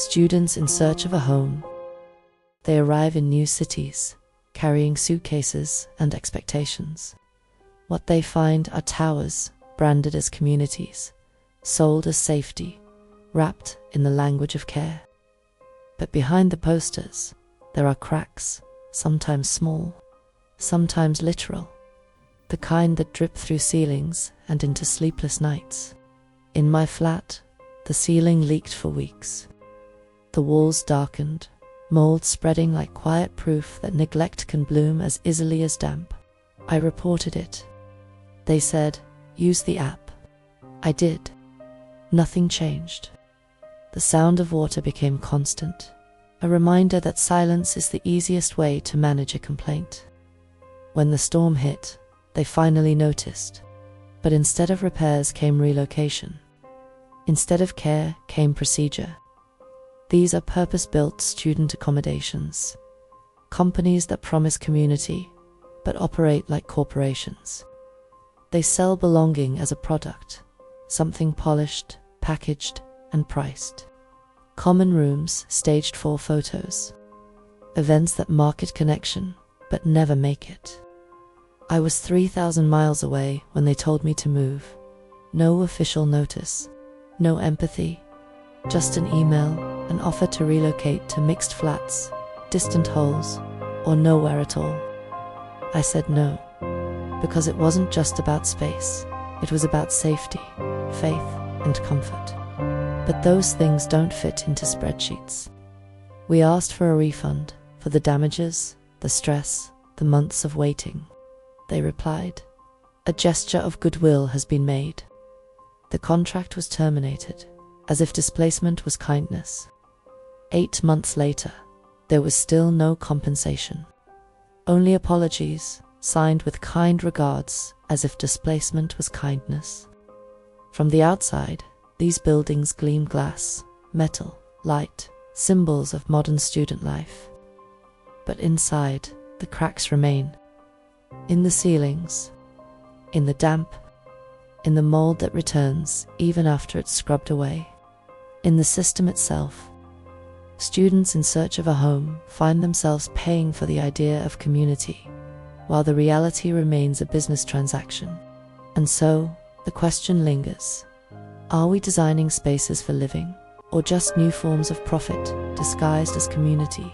Students in search of a home. They arrive in new cities, carrying suitcases and expectations. What they find are towers, branded as communities, sold as safety, wrapped in the language of care. But behind the posters, there are cracks, sometimes small, sometimes literal, the kind that drip through ceilings and into sleepless nights. In my flat, the ceiling leaked for weeks. The walls darkened, mold spreading like quiet proof that neglect can bloom as easily as damp. I reported it. They said, "Use the app." I did. Nothing changed. The sound of water became constant, a reminder that silence is the easiest way to manage a complaint. When the storm hit, they finally noticed. But instead of repairs came relocation. Instead of care came procedure. These are purpose-built student accommodations, companies that promise community, but operate like corporations. They sell belonging as a product, something polished, packaged, and priced. Common rooms staged for photos. Events that market connection, but never make it. I was 3,000 miles away when they told me to move. No official notice, no empathy, just an email, an offer to relocate to mixed flats, distant holes, or nowhere at all. I said no, because it wasn't just about space. It was about safety, faith, and comfort. But those things don't fit into spreadsheets. We asked for a refund for the damages, the stress, the months of waiting. They replied, "A gesture of goodwill has been made." The contract was terminated, as if displacement was kindness. 8 months later, there was still no compensation. Only apologies, signed with kind regards, as if displacement was kindness. From the outside, these buildings gleam glass, metal, light, symbols of modern student life. But inside, the cracks remain. In the ceilings, in the damp, in the mold that returns even after it's scrubbed away. In the system itself, students in search of a home find themselves paying for the idea of community, while the reality remains a business transaction. And so, the question lingers. Are we designing spaces for living, or just new forms of profit disguised as community?